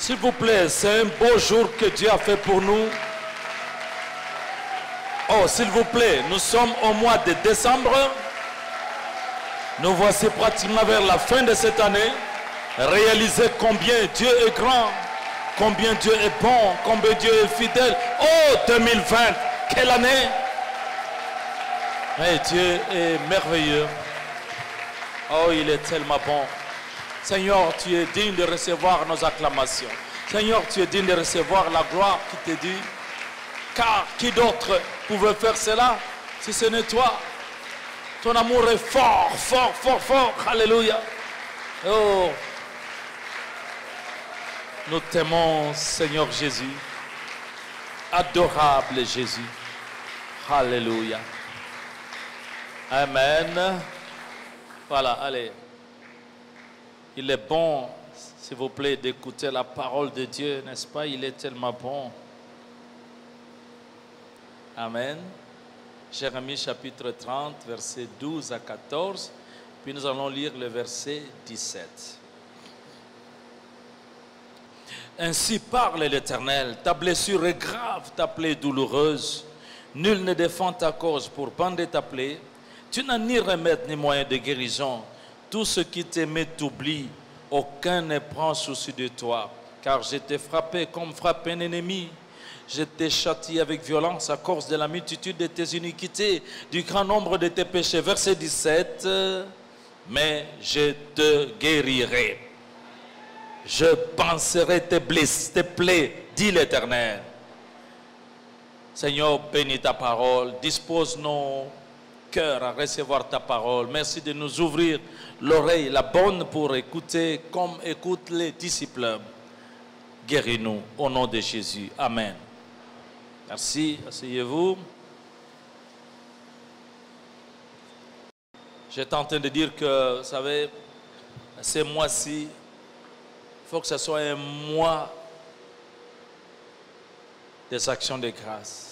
S'il vous plaît, c'est un beau jour que Dieu a fait pour nous. Oh, s'il vous plaît, nous sommes au mois de décembre. Nous voici pratiquement vers la fin de cette année. Réalisez combien Dieu est grand, combien Dieu est bon, combien Dieu est fidèle. Oh, 2020, quelle année! Mais Dieu est merveilleux. Oh, il est tellement bon. Seigneur, tu es digne de recevoir nos acclamations. Seigneur, tu es digne de recevoir la gloire qui t'est due. Car qui d'autre pouvait faire cela si ce n'est toi? Ton amour est fort, fort, fort, fort. Alléluia. Oh, nous t'aimons, Seigneur Jésus. Adorable Jésus. Alléluia. Amen. Voilà, allez. Il est bon, s'il vous plaît, d'écouter la parole de Dieu, n'est-ce pas? Il est tellement bon. Amen. Jérémie chapitre 30, versets 12 à 14. Puis nous allons lire le verset 17. Ainsi parle l'Éternel, ta blessure est grave, ta plaie douloureuse. Nul ne défend ta cause pour bander ta plaie. Tu n'as ni remède ni moyen de guérison. Tout ce qui t'aimait t'oublie. Aucun ne prend souci de toi. Car je t'ai frappé comme frappe un ennemi. Je t'ai châtié avec violence à cause de la multitude de tes iniquités, du grand nombre de tes péchés. Verset 17. Mais je te guérirai. Je panserai tes blessures, tes plaies, dit l'Éternel. Seigneur, bénis ta parole. Dispose nos cœurs à recevoir ta parole. Merci de nous ouvrir l'oreille, la bonne pour écouter comme écoutent les disciples. Guéris-nous au nom de Jésus. Amen. Merci. Asseyez-vous. J'étais en train de dire que, vous savez, ces mois-ci, il faut que ce soit un mois des actions de grâce.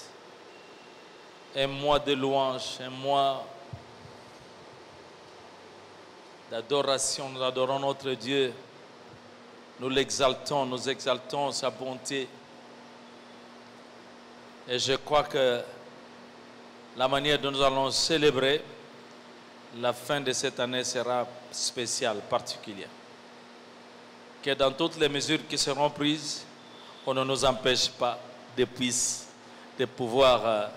Un mois de louange, un mois d'adoration. Nous adorons notre Dieu. Nous l'exaltons, nous exaltons sa bonté. Et je crois que la manière dont nous allons célébrer la fin de cette année sera spéciale, particulière. Que dans toutes les mesures qui seront prises, on ne nous empêche pas de pouvoir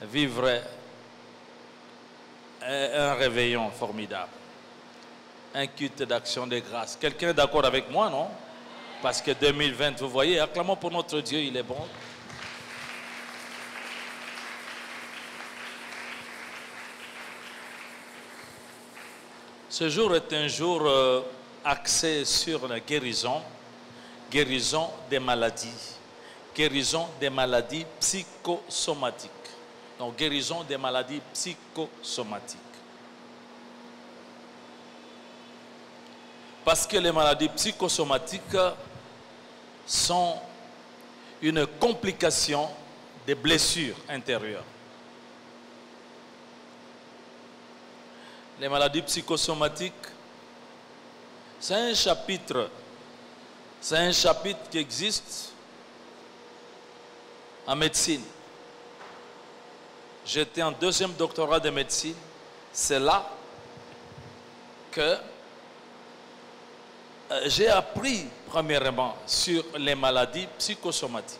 vivre un réveillon formidable. Un culte d'action de grâce. Quelqu'un est d'accord avec moi, non? Parce que 2020, vous voyez, acclamons pour notre Dieu, il est bon. Ce jour est un jour axé sur la guérison des maladies. Guérison des maladies psychosomatiques. Donc, guérison des maladies psychosomatiques. Parce que les maladies psychosomatiques sont une complication des blessures intérieures. Les maladies psychosomatiques, c'est un chapitre qui existe en médecine. J'étais en 2e doctorat de médecine. C'est là que j'ai appris premièrement sur les maladies psychosomatiques.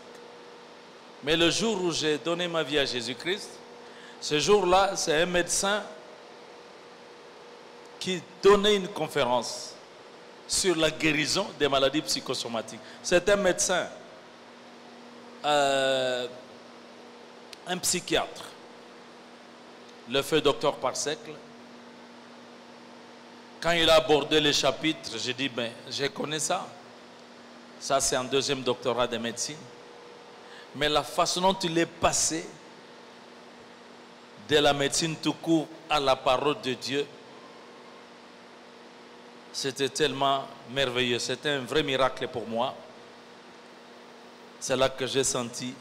Mais le jour où j'ai donné ma vie à Jésus-Christ, ce jour-là, c'est un médecin qui donnait une conférence sur la guérison des maladies psychosomatiques. C'est un médecin, un psychiatre, le feu docteur Parsecle. Quand il a abordé les chapitres, j'ai dit, ben, je connais ça. Ça, c'est un 2e doctorat de médecine. Mais la façon dont il est passé de la médecine tout court à la parole de Dieu, c'était tellement merveilleux. C'était un vrai miracle pour moi. C'est là que j'ai senti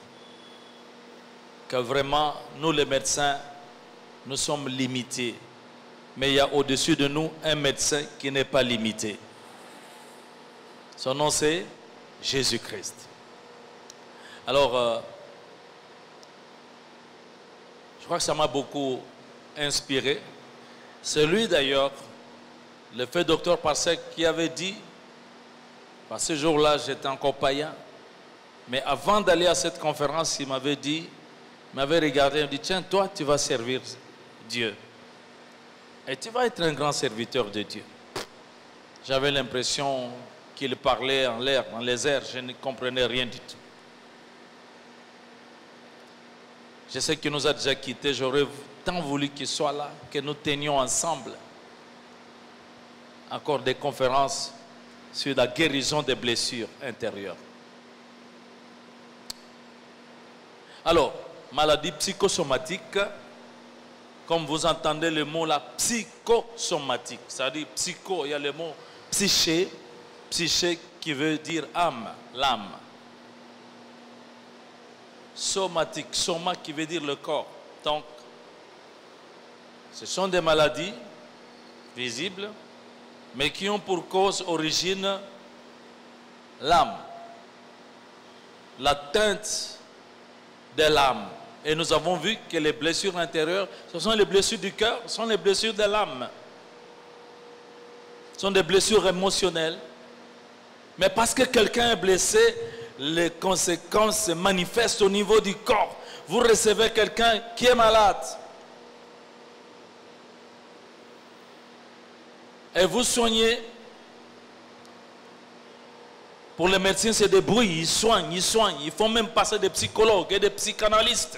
que vraiment, nous les médecins, nous sommes limités. Mais il y a au-dessus de nous un médecin qui n'est pas limité. Son nom c'est Jésus-Christ. Alors, je crois que ça m'a beaucoup inspiré. C'est lui d'ailleurs, le fait docteur Parsec, qui avait dit, parce que ce jour-là j'étais encore païen, mais avant d'aller à cette conférence, il m'avait dit, il m'avait regardé, il m'a dit, tiens, toi tu vas servir Dieu. Et tu vas être un grand serviteur de Dieu. J'avais l'impression qu'il parlait en l'air, dans les airs, je ne comprenais rien du tout. Je sais qu'il nous a déjà quittés, j'aurais tant voulu qu'il soit là, que nous tenions ensemble encore des conférences sur la guérison des blessures intérieures. Alors, maladie psychosomatique, comme vous entendez le mot là, psychosomatique, c'est-à-dire psycho, il y a le mot psyché, psyché qui veut dire âme, l'âme. Somatique, soma qui veut dire le corps. Donc, ce sont des maladies visibles, mais qui ont pour cause, origine, l'âme. L'atteinte de l'âme. Et nous avons vu que les blessures intérieures, ce sont les blessures du cœur, ce sont les blessures de l'âme. Ce sont des blessures émotionnelles. Mais parce que quelqu'un est blessé, les conséquences se manifestent au niveau du corps. Vous recevez quelqu'un qui est malade. Et vous soignez. Pour les médecins, c'est des bruits. Ils soignent, ils soignent. Ils font même passer des psychologues et des psychanalystes.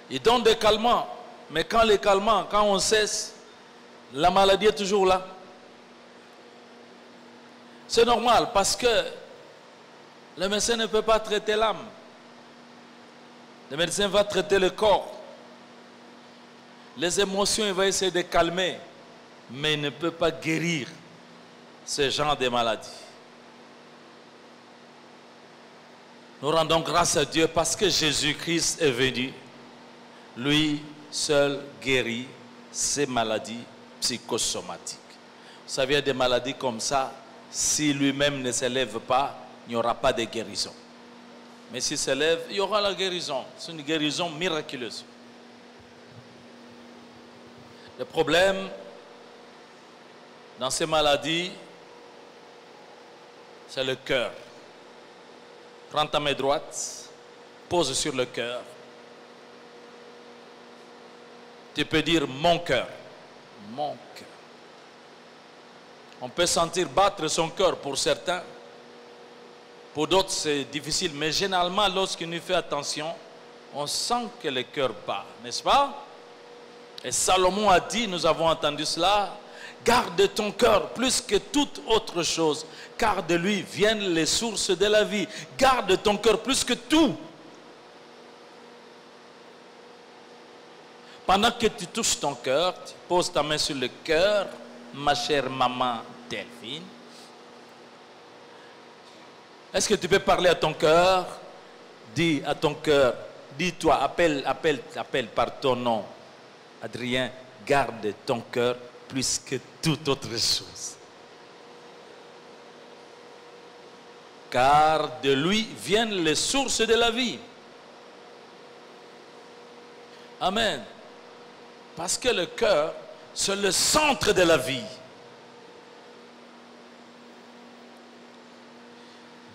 Ils donnent des calmants. Mais quand les calmants, quand on cesse, la maladie est toujours là. C'est normal parce que le médecin ne peut pas traiter l'âme. Le médecin va traiter le corps. Les émotions, il va essayer de calmer. Mais il ne peut pas guérir ce genre de maladies. Nous rendons grâce à Dieu parce que Jésus-Christ est venu. Lui seul guérit ces maladies psychosomatiques. Vous savez, il y a des maladies comme ça. Si lui-même ne s'élève pas, il n'y aura pas de guérison. Mais s'il s'élève, il y aura la guérison. C'est une guérison miraculeuse. Le problème dans ces maladies, c'est le cœur. Prends ta main droite, pose sur le cœur. Tu peux dire mon cœur. Mon cœur. On peut sentir battre son cœur pour certains. Pour d'autres, c'est difficile. Mais généralement, lorsqu'on y fait attention, on sent que le cœur bat. N'est-ce pas? Et Salomon a dit, nous avons entendu cela, garde ton cœur plus que toute autre chose, car de lui viennent les sources de la vie. Garde ton cœur plus que tout. Pendant que tu touches ton cœur, tu poses ta main sur le cœur, ma chère maman Delphine. Est-ce que tu peux parler à ton cœur? Dis à ton cœur, dis-toi, appelle par ton nom. Adrien, garde ton cœur plus que toute autre chose. Car de lui viennent les sources de la vie. Amen. Parce que le cœur, c'est le centre de la vie.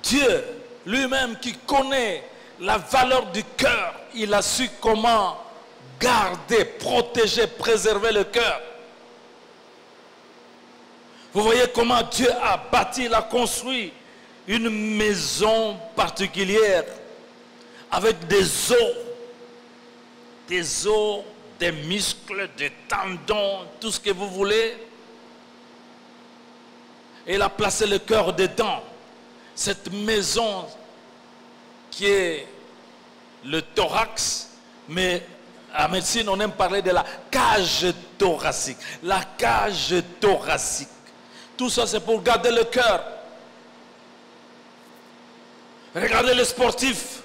Dieu lui-même qui connaît la valeur du cœur, il a su comment garder, protéger, préserver le cœur. Vous voyez comment Dieu a bâti, il a construit une maison particulière avec des os, des muscles, des tendons, tout ce que vous voulez. Et il a placé le cœur dedans. Cette maison qui est le thorax, mais en médecine on aime parler de la cage thoracique. La cage thoracique. Tout ça c'est pour garder le cœur. Regardez les sportifs.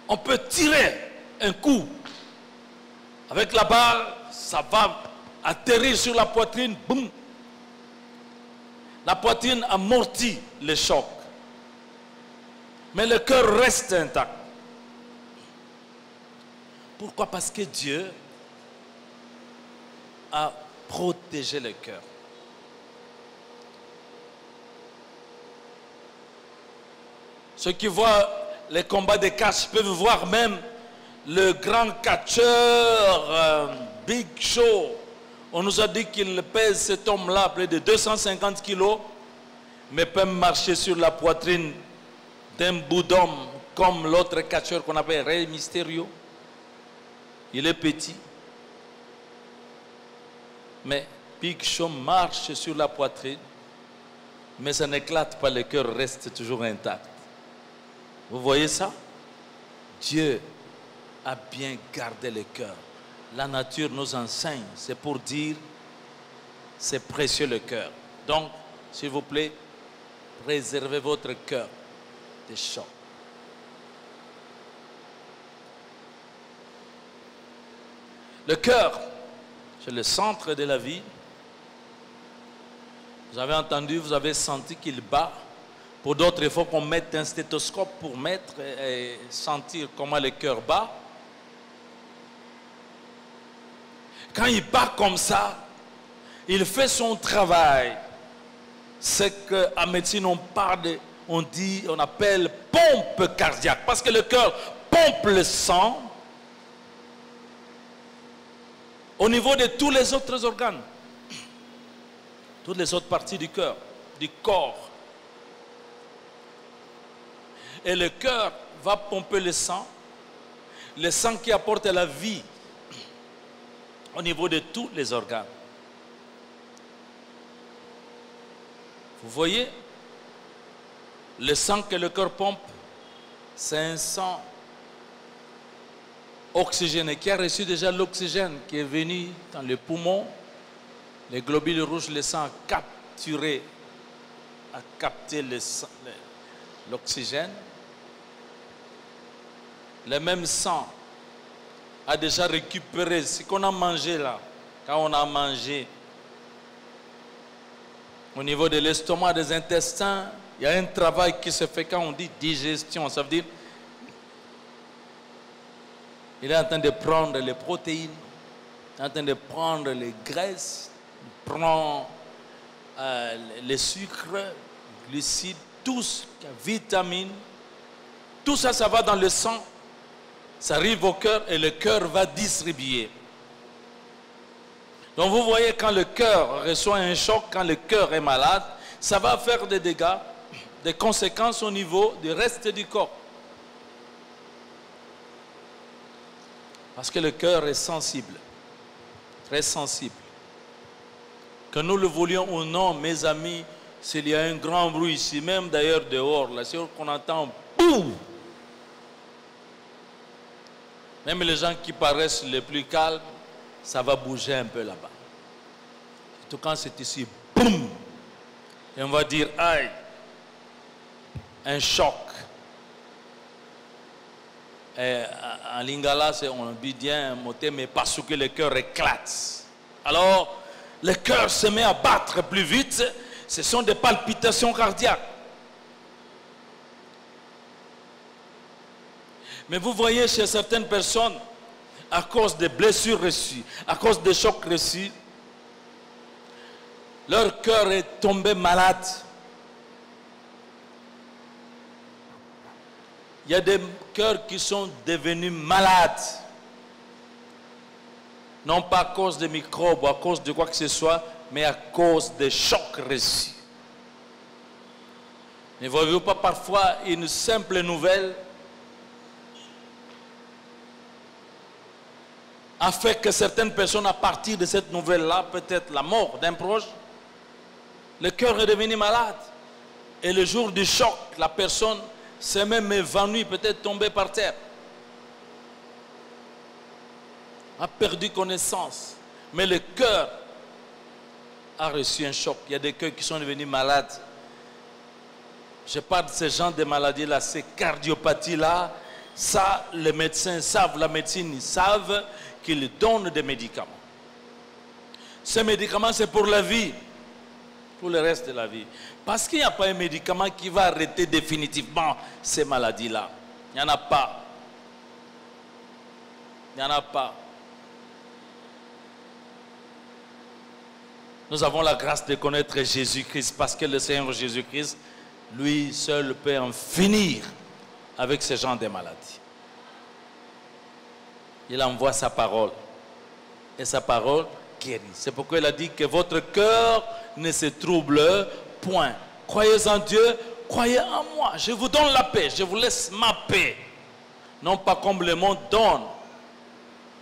On peut tirer un coup. Avec la balle, ça va atterrir sur la poitrine. Boum. La poitrine amortit le choc. Mais le cœur reste intact. Pourquoi? Parce que Dieu a protégé le cœur. Ceux qui voient les combats de catch peuvent voir même le grand catcheur Big Show. On nous a dit qu'il pèse, cet homme-là, près de 250 kilos, mais peut marcher sur la poitrine d'un bout d'homme, comme l'autre catcheur qu'on appelle Rey Mysterio. Il est petit. Mais Big Show marche sur la poitrine, mais ça n'éclate pas, le cœur reste toujours intact. Vous voyez ça? Dieu a bien gardé le cœur. La nature nous enseigne, c'est pour dire, c'est précieux le cœur. Donc, s'il vous plaît, préservez votre cœur des chocs. Le cœur, c'est le centre de la vie. Vous avez entendu, vous avez senti qu'il bat. Pour d'autres, il faut qu'on mette un stéthoscope pour mettre et sentir comment le cœur bat. Quand il bat comme ça, il fait son travail. C'est qu'en médecine, on appelle pompe cardiaque. Parce que le cœur pompe le sang au niveau de tous les autres organes. Toutes les autres parties du cœur, du corps. Et le cœur va pomper le sang qui apporte la vie au niveau de tous les organes. Vous voyez, le sang que le cœur pompe, c'est un sang oxygéné, qui a reçu déjà l'oxygène qui est venu dans les poumons. Les globules rouges, le sang a capté l'oxygène. Le même sang a déjà récupéré ce qu'on a mangé là. Quand on a mangé au niveau de l'estomac, des intestins, il y a un travail qui se fait quand on dit digestion. Ça veut dire il est en train de prendre les protéines, il est en train de prendre les graisses, il prend les sucres, les glucides, tout ce qui a vitamines. Tout ça, ça va dans le sang. Ça arrive au cœur et le cœur va distribuer. Donc vous voyez, quand le cœur reçoit un choc, quand le cœur est malade, ça va faire des dégâts, des conséquences au niveau du reste du corps. Parce que le cœur est sensible, très sensible. Que nous le voulions ou non, mes amis, s'il y a un grand bruit ici, même d'ailleurs dehors, là, c'est qu'on entend boum. Même les gens qui paraissent les plus calmes, ça va bouger un peu là-bas. Surtout quand c'est ici, boum. Et on va dire, aïe, un choc. Et en lingala, on dit bien, mais parce que le cœur éclate. Alors, le cœur se met à battre plus vite. Ce sont des palpitations cardiaques. Mais vous voyez, chez certaines personnes, à cause des blessures reçues, à cause des chocs reçus, leur cœur est tombé malade. Il y a des cœurs qui sont devenus malades. Non pas à cause des microbes ou à cause de quoi que ce soit, mais à cause des chocs reçus. Ne voyez-vous pas parfois une simple nouvelle a fait que certaines personnes, à partir de cette nouvelle-là, peut-être la mort d'un proche, le cœur est devenu malade. Et le jour du choc, la personne s'est même évanouie, peut-être tombée par terre. A perdu connaissance. Mais le cœur a reçu un choc. Il y a des cœurs qui sont devenus malades. Je parle de ce genre de maladies-là, ces cardiopathies-là. Ça, les médecins savent, la médecine, ils savent qu'ils donnent des médicaments. Ces médicaments, c'est pour la vie. pour le reste de la vie. Parce qu'il n'y a pas un médicament qui va arrêter définitivement ces maladies-là. Il n'y en a pas. Il n'y en a pas. Nous avons la grâce de connaître Jésus-Christ parce que le Seigneur Jésus-Christ, lui seul peut en finir avec ce genre de maladies. Il envoie sa parole. Et sa parole guérit. C'est pourquoi il a dit que votre cœur ne se trouble point. Croyez en Dieu, croyez en moi. Je vous donne la paix, je vous laisse ma paix. Non pas comme le monde donne.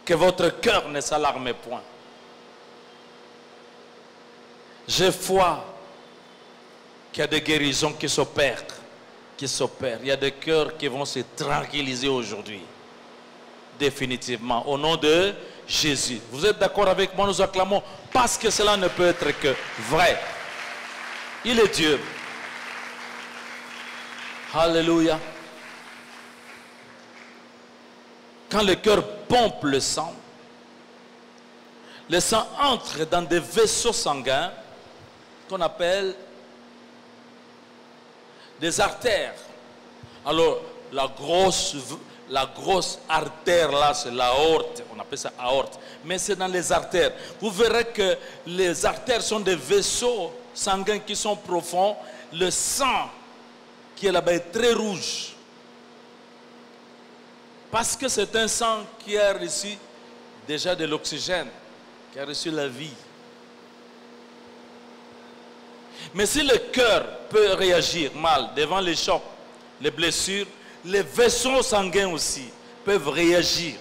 Que votre cœur ne s'alarme point. J'ai foi qu'il y a des guérisons qui s'opèrent. Il y a des cœurs qui vont se tranquilliser aujourd'hui. Définitivement. Au nom de Jésus. Vous êtes d'accord avec moi? Nous acclamons parce que cela ne peut être que vrai. Il est Dieu. Alléluia. Quand le cœur pompe le sang entre dans des vaisseaux sanguins qu'on appelle des artères. Alors, la grosse artère là, c'est l'aorte. On appelle ça aorte. Mais c'est dans les artères. Vous verrez que les artères sont des vaisseaux sanguins qui sont profonds. Le sang qui est là-bas est très rouge. Parce que c'est un sang qui a reçu déjà de l'oxygène, qui a reçu la vie. Mais si le cœur peut réagir mal devant les chocs, les blessures, les vaisseaux sanguins aussi peuvent réagir.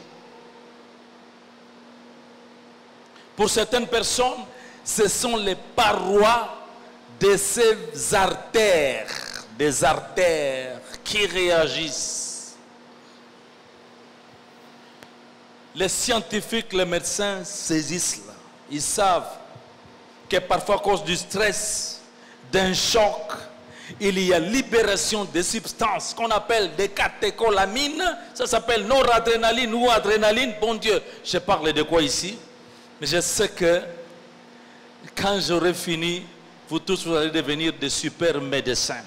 Pour certaines personnes, ce sont les parois de ces artères, des artères qui réagissent. Les scientifiques, les médecins saisissent là. Ils savent que parfois à cause du stress, d'un choc, il y a libération de substances qu'on appelle des catécholamines. Ça s'appelle noradrénaline ou adrénaline. Bon Dieu, je parle de quoi ici? Mais je sais que quand j'aurai fini, vous tous vous allez devenir des super médecins.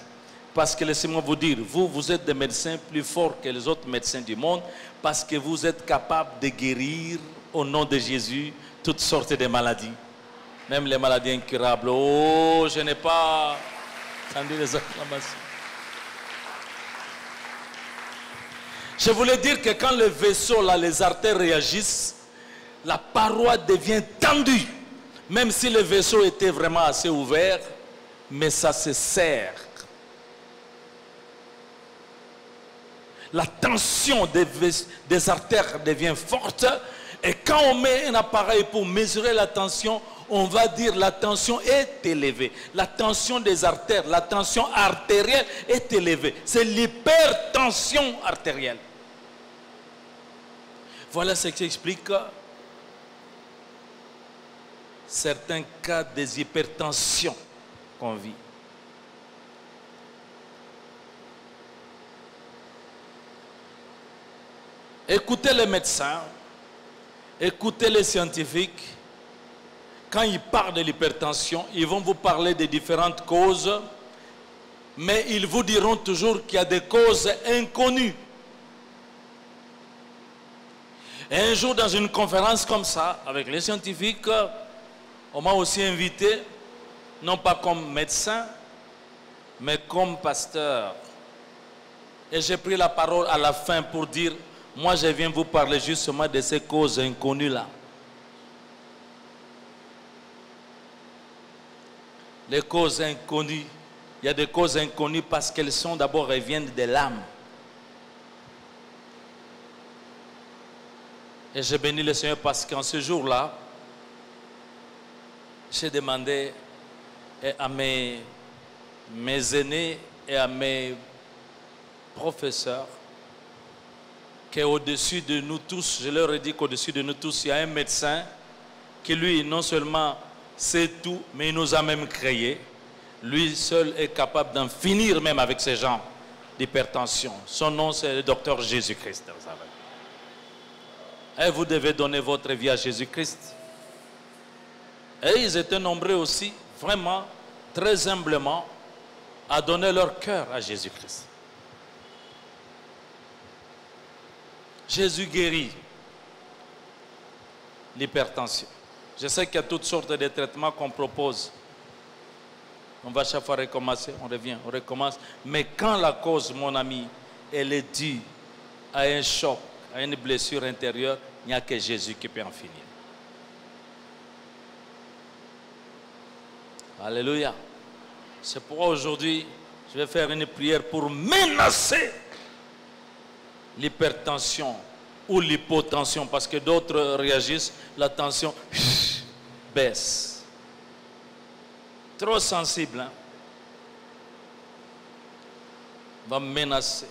Parce que laissez-moi vous dire, vous êtes des médecins plus forts que les autres médecins du monde parce que vous êtes capables de guérir au nom de Jésus toutes sortes de maladies. Même les maladies incurables. Oh, je n'ai pas entendu les acclamations. Je voulais dire que quand le vaisseau, là, les artères réagissent, la paroi devient tendue. Même si le vaisseau était vraiment assez ouvert, mais ça se serre. La tension des artères devient forte. Et quand on met un appareil pour mesurer la tension, on va dire la tension est élevée. La tension des artères, la tension artérielle est élevée. C'est l'hypertension artérielle. Voilà ce qui explique certains cas des hypertensions qu'on vit. Écoutez les médecins, écoutez les scientifiques. Quand ils parlent de l'hypertension, ils vont vous parler des différentes causes, mais ils vous diront toujours qu'il y a des causes inconnues. Et un jour, dans une conférence comme ça, avec les scientifiques, on m'a aussi invité, non pas comme médecin, mais comme pasteur. Et j'ai pris la parole à la fin pour dire, moi je viens vous parler justement de ces causes inconnues-là. Les causes inconnues, il y a des causes inconnues parce qu'elles sont d'abord, elles viennent de l'âme. Et j'ai béni le Seigneur parce qu'en ce jour-là, j'ai demandé à mes aînés et à mes professeurs qu'au-dessus de nous tous, je leur ai dit qu'au-dessus de nous tous, il y a un médecin qui lui, non seulement sait tout, mais il nous a même créé. Lui seul est capable d'en finir même avec ces gens d'hypertension. Son nom, c'est le docteur Jésus-Christ. Et vous devez donner votre vie à Jésus-Christ. Et ils étaient nombreux aussi, vraiment, très humblement, à donner leur cœur à Jésus-Christ. Jésus guérit l'hypertension. Je sais qu'il y a toutes sortes de traitements qu'on propose. On va chaque fois recommencer, on revient, on recommence. Mais quand la cause, mon ami, elle est due à un choc, à une blessure intérieure, il n'y a que Jésus qui peut en finir. Alléluia. C'est pourquoi aujourd'hui, je vais faire une prière pour menacer l'hypertension ou l'hypotension, parce que d'autres réagissent, la tension baisse. Trop sensible, hein? Va menacer.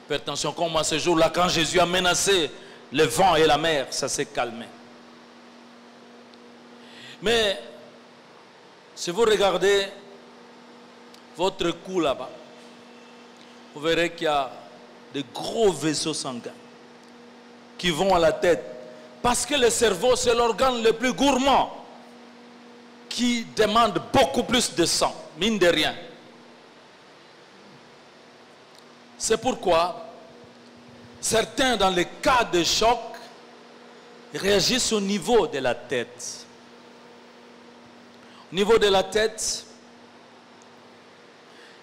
L'hypertension, comme à ce jour-là, quand Jésus a menacé le vent et la mer, ça s'est calmé. Mais si vous regardez votre cou là-bas, vous verrez qu'il y a de gros vaisseaux sanguins qui vont à la tête. Parce que le cerveau, c'est l'organe le plus gourmand qui demande beaucoup plus de sang, mine de rien. C'est pourquoi certains, dans les cas de choc, réagissent au niveau de la tête. Au niveau de la tête,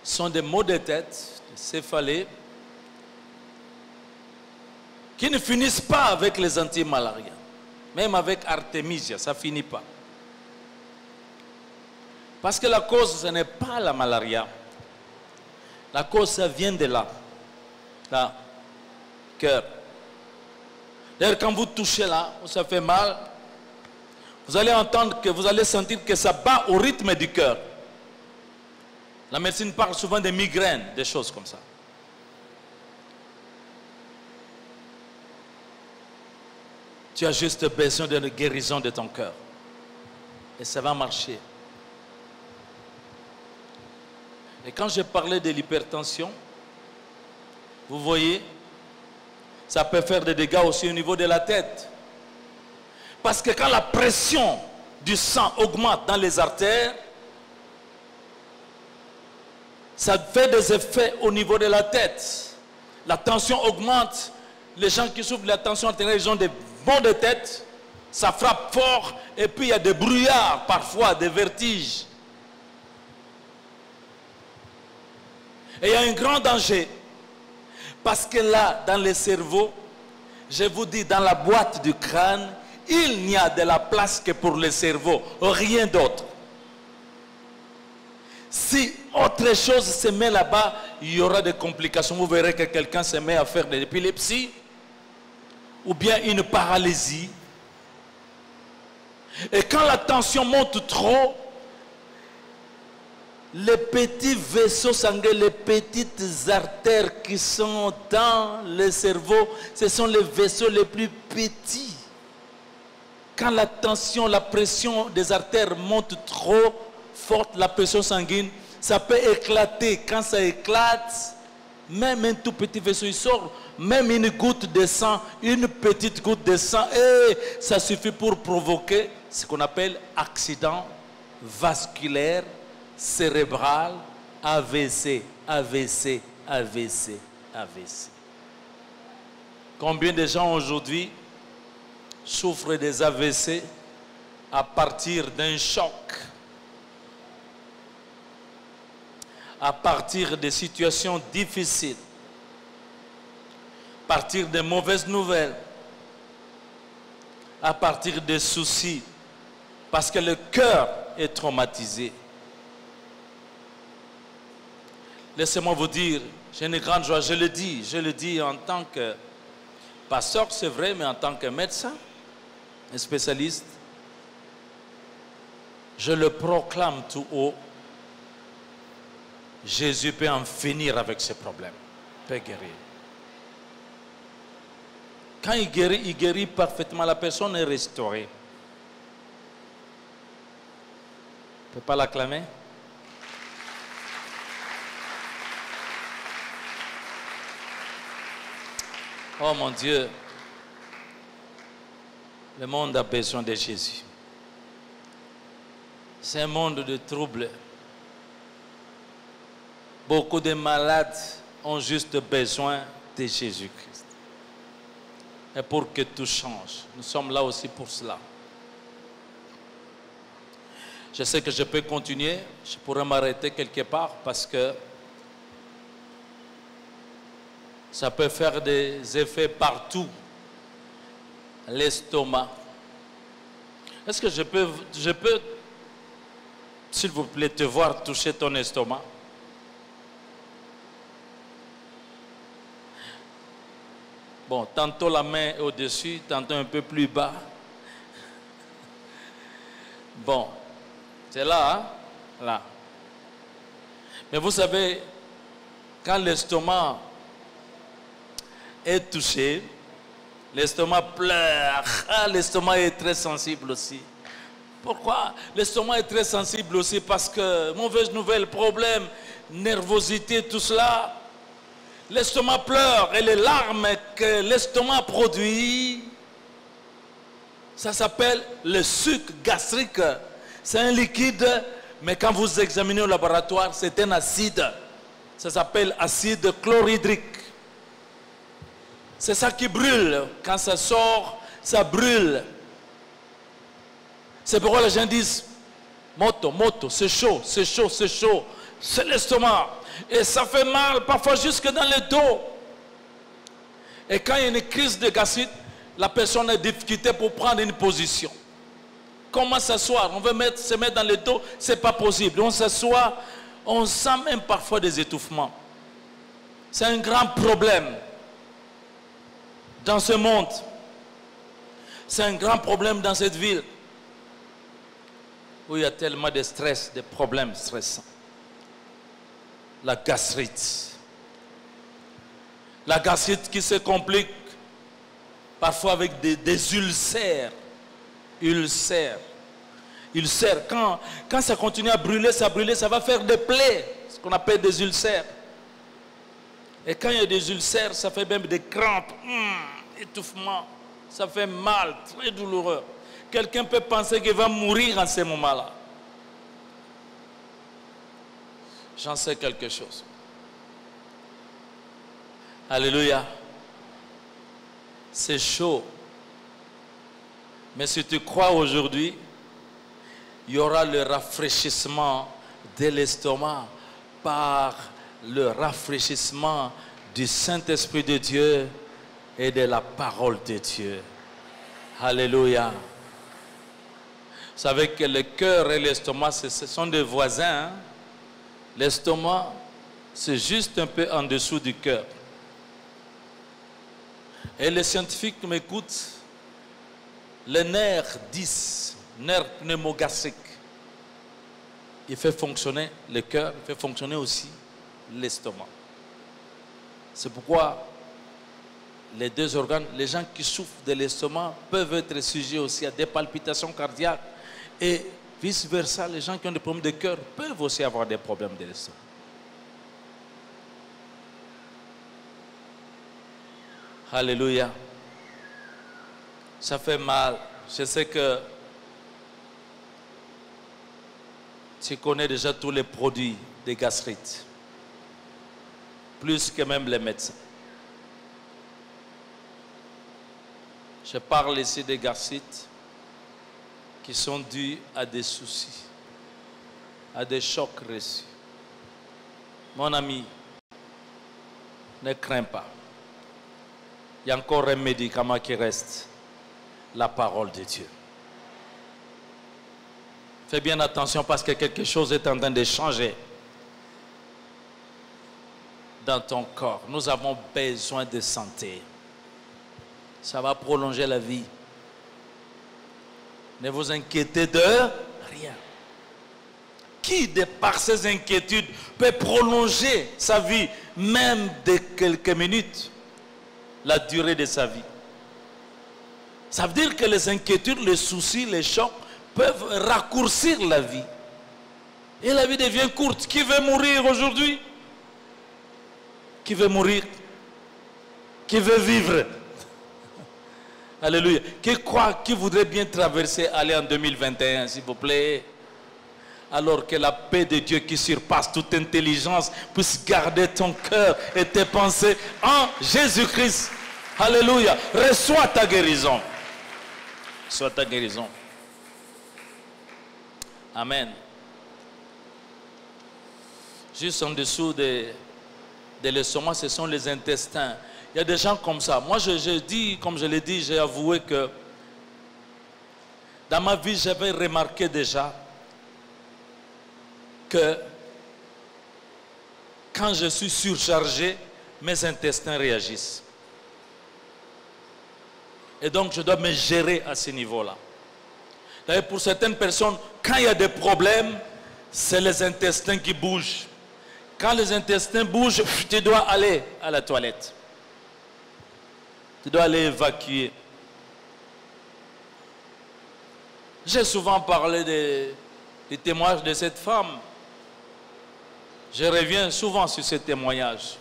sont des maux de tête, des céphalées, qui ne finissent pas avec les antimalariens. Même avec Artemisia, ça ne finit pas. Parce que la cause, ce n'est pas la malaria. La cause, ça vient de là. Là, cœur. D'ailleurs, quand vous touchez là, où ça fait mal, vous allez entendre que vous allez sentir que ça bat au rythme du cœur. La médecine parle souvent des migraines, des choses comme ça. Tu as juste besoin d'une guérison de ton cœur. Et ça va marcher. Et quand je parlais de l'hypertension, vous voyez, ça peut faire des dégâts aussi au niveau de la tête. Parce que quand la pression du sang augmente dans les artères, ça fait des effets au niveau de la tête. La tension augmente. Les gens qui souffrent de la tension artérielle, ils ont des maux de tête. Ça frappe fort. Et puis il y a des brouillards, parfois des vertiges. Et il y a un grand danger. Parce que là, dans le cerveau, je vous dis, dans la boîte du crâne, il n'y a de la place que pour le cerveau, rien d'autre. Si autre chose se met là-bas, il y aura des complications. Vous verrez que quelqu'un se met à faire de l'épilepsie ou bien une paralysie. Et quand la tension monte trop, les petits vaisseaux sanguins, les petites artères qui sont dans le cerveau, ce sont les vaisseaux les plus petits. Quand la tension, la pression des artères monte trop forte, la pression sanguine, ça peut éclater. Quand ça éclate, même un tout petit vaisseau, il sort, même une goutte de sang, une petite goutte de sang, et ça suffit pour provoquer ce qu'on appelle accident vasculaire cérébral, AVC, AVC, AVC, AVC. Combien de gens aujourd'hui souffrent des AVC à partir d'un choc, à partir de situations difficiles, à partir de mauvaises nouvelles, à partir des soucis, parce que le cœur est traumatisé. Laissez-moi vous dire, j'ai une grande joie, je le dis en tant que pasteur, c'est vrai, mais en tant que médecin, un spécialiste, je le proclame tout haut, Jésus peut en finir avec ses problèmes, peut guérir. Quand il guérit parfaitement, la personne est restaurée. On ne peut pas l'acclamer? Oh mon Dieu, le monde a besoin de Jésus. C'est un monde de troubles, Beaucoup de malades ont juste besoin de Jésus-Christ. Et pour que tout change, nous sommes là aussi pour cela. Je sais que je peux continuer, je pourrais m'arrêter quelque part parce que ça peut faire des effets partout. L'estomac. Est-ce que je peux, s'il vous plaît, te voir toucher ton estomac? Bon, tantôt la main est au-dessus, tantôt un peu plus bas. Bon, c'est là, hein? Là. Mais vous savez, quand l'estomac est touché, l'estomac pleure. Ah, l'estomac est très sensible aussi. Pourquoi? L'estomac est très sensible aussi parce que, mauvaise nouvelle, problème, nervosité, tout cela. L'estomac pleure et les larmes que l'estomac produit, ça s'appelle le suc gastrique. C'est un liquide, mais quand vous examinez au laboratoire, c'est un acide. Ça s'appelle acide chlorhydrique. C'est ça qui brûle. Quand ça sort, ça brûle. C'est pourquoi les gens disent, moto, c'est chaud, c'est chaud, c'est chaud. C'est l'estomac. Et ça fait mal, parfois jusque dans le dos. Et quand il y a une crise de gastrite, la personne a des difficultés pour prendre une position. Comment s'asseoir? On veut se mettre dans le dos, ce n'est pas possible. On s'assoit, on sent même parfois des étouffements. C'est un grand problème dans ce monde. C'est un grand problème dans cette ville où il y a tellement de stress, de problèmes stressants. La gastrite. La gastrite qui se complique parfois avec des ulcères. Ulcères. Quand ça continue à brûler, ça va faire des plaies, ce qu'on appelle des ulcères. Et quand il y a des ulcères, ça fait même des crampes, étouffement. Ça fait mal, très douloureux. Quelqu'un peut penser qu'il va mourir en ce moment-là. J'en sais quelque chose. Alléluia. C'est chaud. Mais si tu crois aujourd'hui, il y aura le rafraîchissement de l'estomac par le rafraîchissement du Saint-Esprit de Dieu et de la parole de Dieu. Alléluia. Vous savez que le cœur et l'estomac, ce sont des voisins. Hein? L'estomac, c'est juste un peu en dessous du cœur. Et les scientifiques m'écoutent. Le nerf 10, nerf pneumogastrique, il fait fonctionner le cœur, il fait fonctionner aussi l'estomac. C'est pourquoi les deux organes, les gens qui souffrent de l'estomac peuvent être sujets aussi à des palpitations cardiaques et vice-versa, les gens qui ont des problèmes de cœur peuvent aussi avoir des problèmes de l'estomac. Alléluia. Ça fait mal. Je sais que tu connais déjà tous les produits de gastrite, plus que même les médecins. Je parle ici des gastrites qui sont dus à des soucis, à des chocs reçus. Mon ami, ne crains pas. Il y a encore un médicament qui reste, la parole de Dieu. Fais bien attention parce que quelque chose est en train de changer dans ton corps. Nous avons besoin de santé. Ça va prolonger la vie. Ne vous inquiétez de rien. Qui, de par ses inquiétudes, peut prolonger sa vie, même de quelques minutes, la durée de sa vie? Ça veut dire que les inquiétudes, les soucis, les chocs peuvent raccourcir la vie. Et la vie devient courte. Qui veut mourir aujourd'hui? Qui veut mourir? Qui veut vivre? Alléluia. Qui croit, qui voudrait bien traverser, aller en 2021, s'il vous plaît? Alors que la paix de Dieu qui surpasse toute intelligence puisse garder ton cœur et tes pensées en Jésus-Christ. Alléluia. Reçois ta guérison. Reçois ta guérison. Amen. Juste en dessous des l'estomac, ce sont les intestins. Il y a des gens comme ça. Moi, je dis, comme je l'ai dit, j'ai avoué que dans ma vie, j'avais remarqué déjà que quand je suis surchargé, mes intestins réagissent. Et donc, je dois me gérer à ce niveau-là. D'ailleurs, pour certaines personnes, quand il y a des problèmes, c'est les intestins qui bougent. Quand les intestins bougent, tu dois aller à la toilette. Tu dois aller évacuer. J'ai souvent parlé des témoignages de cette femme. Je reviens souvent sur ce témoignage.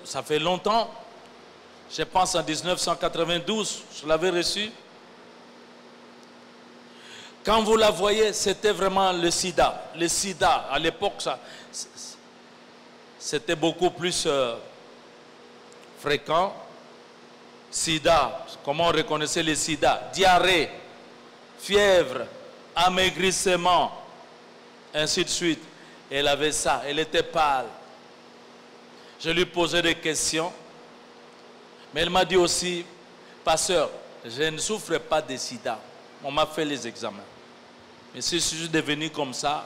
Ça fait longtemps, je pense en 1992, je l'avais reçu. Quand vous la voyez, c'était vraiment le sida. Le sida, à l'époque, c'était beaucoup plus fréquent. Sida, comment on reconnaissait le sida? Diarrhée, fièvre, amaigrissement, ainsi de suite. Elle avait ça, elle était pâle. Je lui posais des questions. Mais elle m'a dit aussi, pasteur, je ne souffre pas de sida. On m'a fait les examens. Mais si je suis devenu comme ça,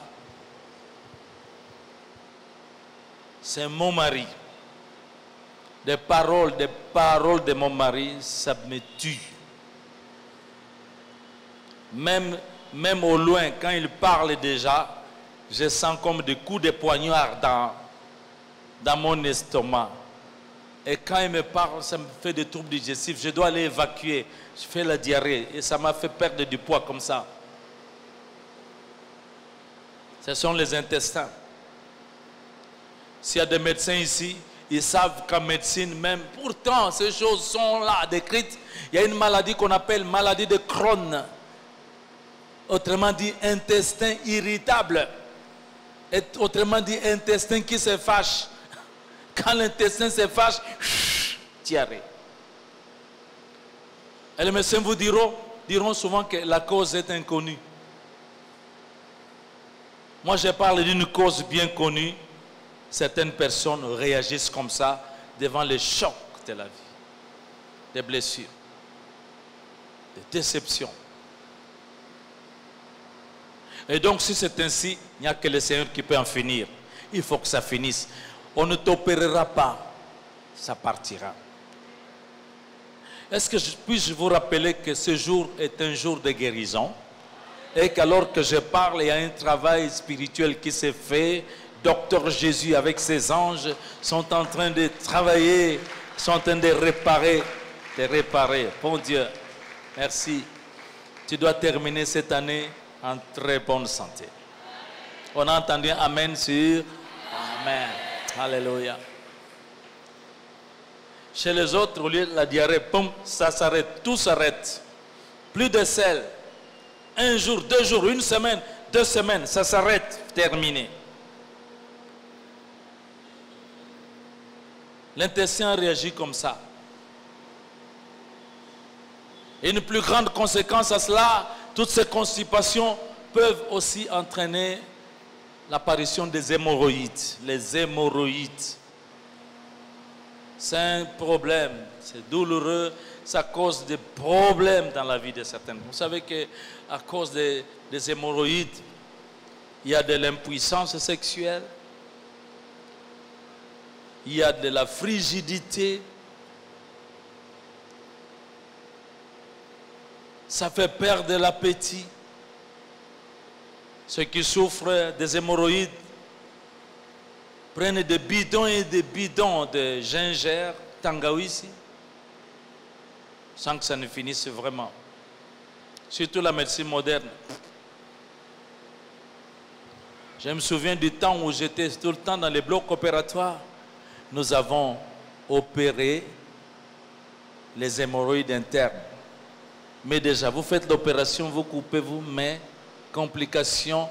c'est mon mari. Des paroles de mon mari, ça me tue. Même au loin, quand il parle déjà, je sens comme des coups de poignard dans mon estomac. Et quand il me parle, ça me fait des troubles digestifs. Je dois aller évacuer. Je fais la diarrhée. Et ça m'a fait perdre du poids comme ça. Ce sont les intestins. S'il y a des médecins ici, ils savent qu'en médecine même, pourtant ces choses sont là décrites. Il y a une maladie qu'on appelle maladie de Crohn. Autrement dit, intestin irritable. Et autrement dit, intestin qui se fâche. Quand l'intestin se fâche, diarrhée. Et les médecins vous diront souvent que la cause est inconnue. Moi, je parle d'une cause bien connue. Certaines personnes réagissent comme ça devant les chocs de la vie, des blessures, des déceptions. Et donc, si c'est ainsi, il n'y a que le Seigneur qui peut en finir. Il faut que ça finisse. On ne t'opérera pas, ça partira. Est-ce que puis-je vous rappeler que ce jour est un jour de guérison et qu'alors que je parle, il y a un travail spirituel qui s'est fait. Docteur Jésus avec ses anges sont en train de travailler, sont en train de réparer. Bon Dieu, merci. Tu dois terminer cette année en très bonne santé. On a entendu Amen sur Amen. Alléluia. Chez les autres, au lieu de la diarrhée, boum, ça s'arrête, tout s'arrête. Plus de sel. Un jour, 2 jours, 1 semaine, 2 semaines, ça s'arrête, terminé. L'intestin réagit comme ça. Et une plus grande conséquence à cela, toutes ces constipations peuvent aussi entraîner l'apparition des hémorroïdes. Les hémorroïdes. C'est un problème, c'est douloureux, ça cause des problèmes dans la vie de certaines. Vous savez qu'à cause des hémorroïdes, il y a de l'impuissance sexuelle, il y a de la frigidité, ça fait perdre l'appétit. Ceux qui souffrent des hémorroïdes prennent des bidons et des bidons de ginger, tangawizi, sans que ça ne finisse vraiment. Surtout la médecine moderne. Je me souviens du temps où j'étais tout le temps dans les blocs opératoires. Nous avons opéré les hémorroïdes internes. Mais déjà, vous faites l'opération, vous coupez, vous, mais complication,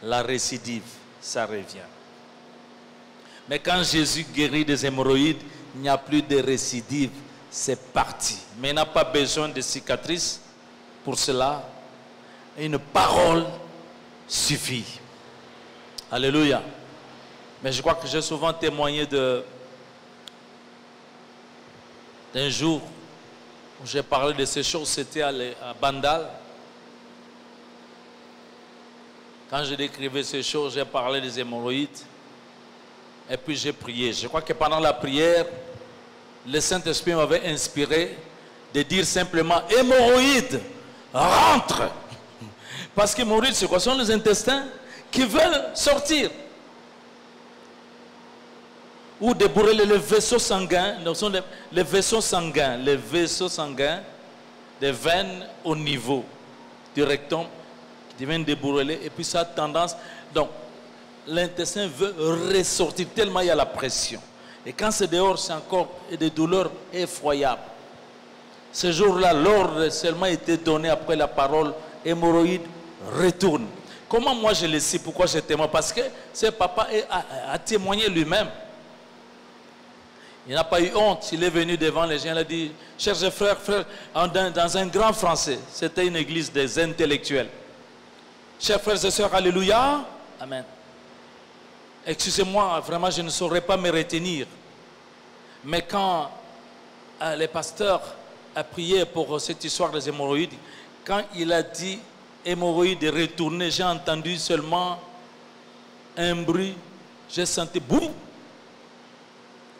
la récidive, ça revient. Mais quand Jésus guérit des hémorroïdes, il n'y a plus de récidive, c'est parti. Mais il n'a pas besoin de cicatrices. Pour cela, une parole suffit. Alléluia. Mais je crois que j'ai souvent témoigné d'un jour où j'ai parlé de ces choses, c'était à Bandal. Quand je décrivais ces choses, j'ai parlé des hémorroïdes. Et puis j'ai prié. Je crois que pendant la prière, le Saint-Esprit m'avait inspiré de dire simplement « hémorroïdes, rentre !» Parce que hémorroïdes, c'est quoi? Ce sont les intestins qui veulent sortir. Ou débourrer les vaisseaux sanguins. Ce sont les vaisseaux sanguins. Les vaisseaux sanguins des veines au niveau du rectum qui deviennent débourrelés. Et puis ça a tendance... Donc, l'intestin veut ressortir tellement il y a la pression. Et quand c'est dehors, c'est encore des douleurs effroyables. Ce jour-là, l'ordre seulement été donné après la parole, hémorroïde, retourne. Comment moi je le sais? Pourquoi je témoigne? Parce que ce papa a témoigné lui-même. Il n'a pas eu honte. Il est venu devant les gens, il a dit, chers frères, dans un grand français, c'était une église des intellectuels. Chers frères et sœurs, alléluia, amen. Excusez-moi, vraiment, je ne saurais pas me retenir. Mais quand le pasteur a prié pour cette histoire des hémorroïdes, quand il a dit hémorroïdes retourner, j'ai entendu seulement un bruit, j'ai senti boum.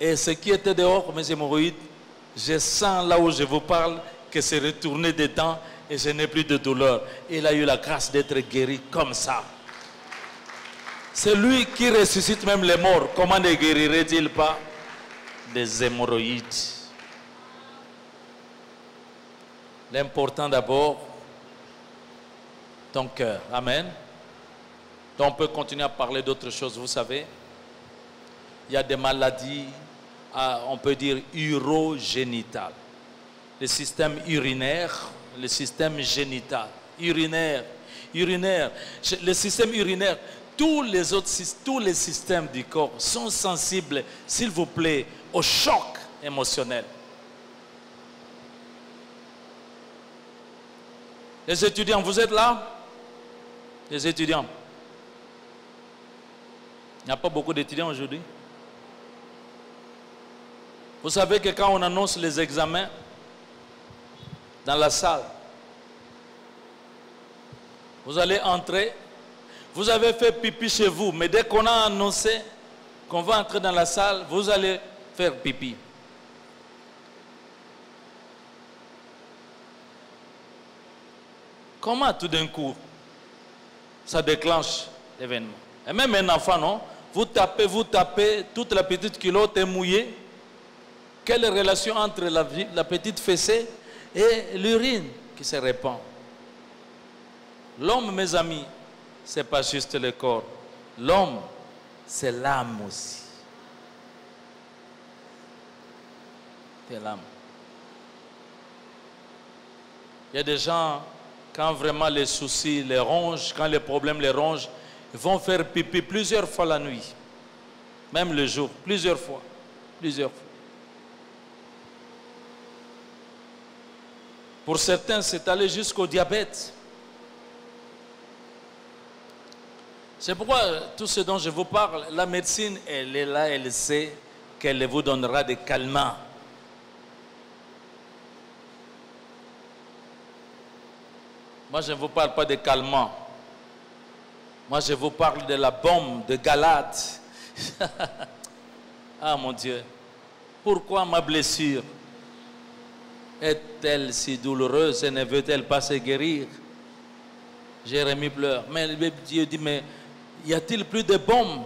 Et ce qui était dehors, mes hémorroïdes, je sens là où je vous parle que c'est retourné dedans et je n'ai plus de douleur. Il a eu la grâce d'être guéri comme ça. C'est lui qui ressuscite même les morts. Comment ne guérirait-il pas des hémorroïdes? L'important d'abord, ton cœur. Amen. Donc on peut continuer à parler d'autres choses. Vous savez, il y a des maladies, on peut dire urogénitales. Le système urinaire, le système génital. Urinaire. Le système urinaire. Tous les systèmes du corps sont sensibles, s'il vous plaît, au choc émotionnel. Les étudiants, vous êtes là? Les étudiants. Il n'y a pas beaucoup d'étudiants aujourd'hui. Vous savez que quand on annonce les examens dans la salle, vous allez entrer. Vous avez fait pipi chez vous, mais dès qu'on a annoncé qu'on va entrer dans la salle, vous allez faire pipi. Comment tout d'un coup, ça déclenche l'événement? Et même un enfant, non? Vous tapez, toute la petite culotte est mouillée. Quelle relation entre la petite fessée et l'urine qui se répand? L'homme, mes amis, ce n'est pas juste le corps. L'homme, c'est l'âme aussi. C'est l'âme. Il y a des gens, quand vraiment les soucis les rongent, quand les problèmes les rongent, ils vont faire pipi plusieurs fois la nuit. Même le jour, plusieurs fois. Plusieurs fois. Pour certains, c'est allé jusqu'au diabète. C'est pourquoi tout ce dont je vous parle, la médecine, elle est là, elle sait qu'elle vous donnera des calmants. Moi, je ne vous parle pas de calmants. Moi, je vous parle de la bombe de Galate. Ah, mon Dieu. Pourquoi ma blessure est-elle si douloureuse et ne veut-elle pas se guérir? Jérémie pleure. Mais Dieu dit, mais y a-t-il plus de bombe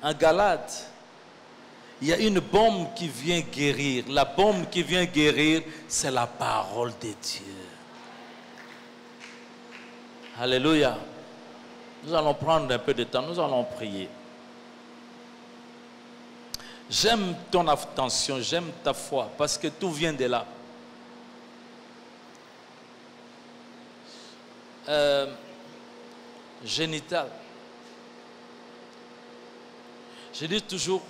en Galate? Il y a une bombe qui vient guérir. La bombe qui vient guérir, c'est la parole de Dieu. Alléluia. Nous allons prendre un peu de temps, nous allons prier. J'aime ton attention, j'aime ta foi, parce que tout vient de là. génitale. Je dis toujours,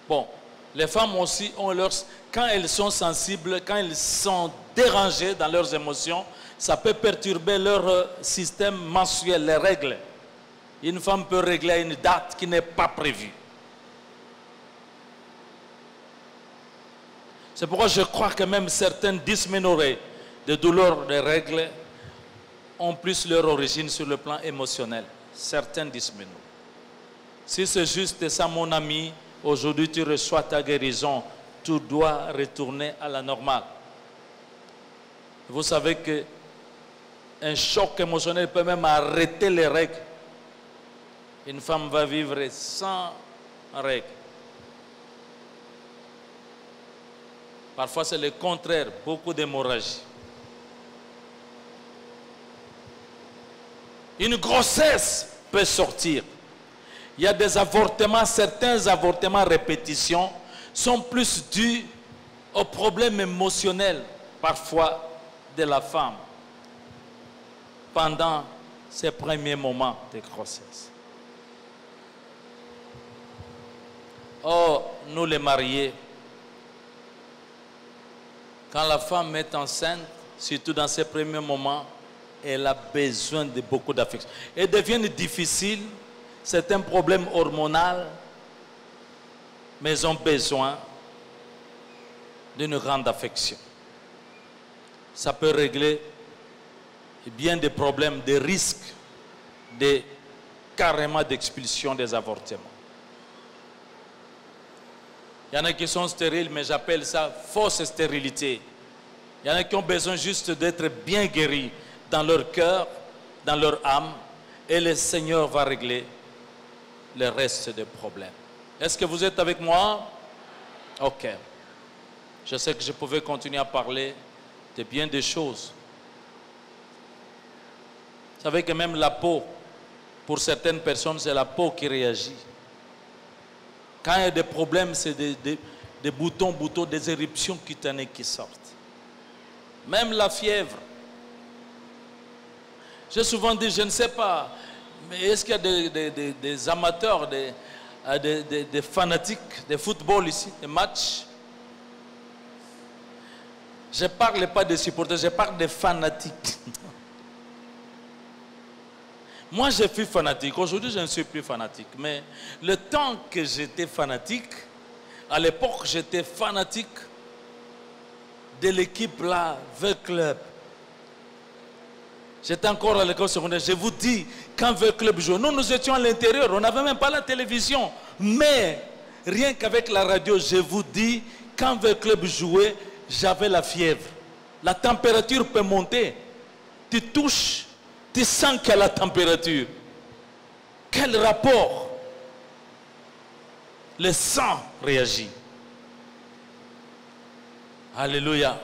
bon, les femmes aussi ont leurs... Quand elles sont sensibles, quand elles sont dérangées dans leurs émotions, ça peut perturber leur système mensuel, les règles. Une femme peut régler à une date qui n'est pas prévue. C'est pourquoi je crois que même certaines dysménorrhées de douleurs de règles ont plus leur origine sur le plan émotionnel. Certaines dysménorrhées. Si c'est juste ça, mon ami, aujourd'hui tu reçois ta guérison, tu dois retourner à la normale. Vous savez que un choc émotionnel peut même arrêter les règles. Une femme va vivre sans règles. Parfois c'est le contraire, beaucoup d'hémorragie. Une grossesse peut sortir. Il y a des avortements, certains avortements à répétition sont plus dus aux problèmes émotionnels, parfois, de la femme, pendant ses premiers moments de grossesse. Oh, nous les mariés, quand la femme est enceinte, surtout dans ses premiers moments, elle a besoin de beaucoup d'affection. Et devient difficile, c'est un problème hormonal, mais ils ont besoin d'une grande affection. Ça peut régler bien des problèmes, des risques, carrément d'expulsion des avortements. Il y en a qui sont stériles, mais j'appelle ça fausse stérilité. Il y en a qui ont besoin juste d'être bien guéris dans leur cœur, dans leur âme, et le Seigneur va régler le reste des problèmes. Est-ce que vous êtes avec moi? Ok. Je sais que je pouvais continuer à parler de bien des choses. Vous savez que même la peau, pour certaines personnes, c'est la peau qui réagit. Quand il y a des problèmes, c'est des boutons, des éruptions cutanées qui sortent. Même la fièvre. J'ai souvent dit, je ne sais pas, mais est-ce qu'il y a des amateurs, des fanatiques de football ici, des matchs? Je ne parle pas de supporters, je parle de fanatiques. Moi, je suis fanatique. Aujourd'hui, je ne suis plus fanatique. Mais le temps que j'étais fanatique, à l'époque, j'étais fanatique de l'équipe là, V Club. J'étais encore à l'école secondaire. Je vous dis, quand V Club jouait, nous étions à l'intérieur, on n'avait même pas la télévision. Mais, rien qu'avec la radio, je vous dis, quand V Club jouait, j'avais la fièvre. La température peut monter. Tu touches, tu sens qu'il y a la température. Quel rapport? Le sang réagit. Alléluia.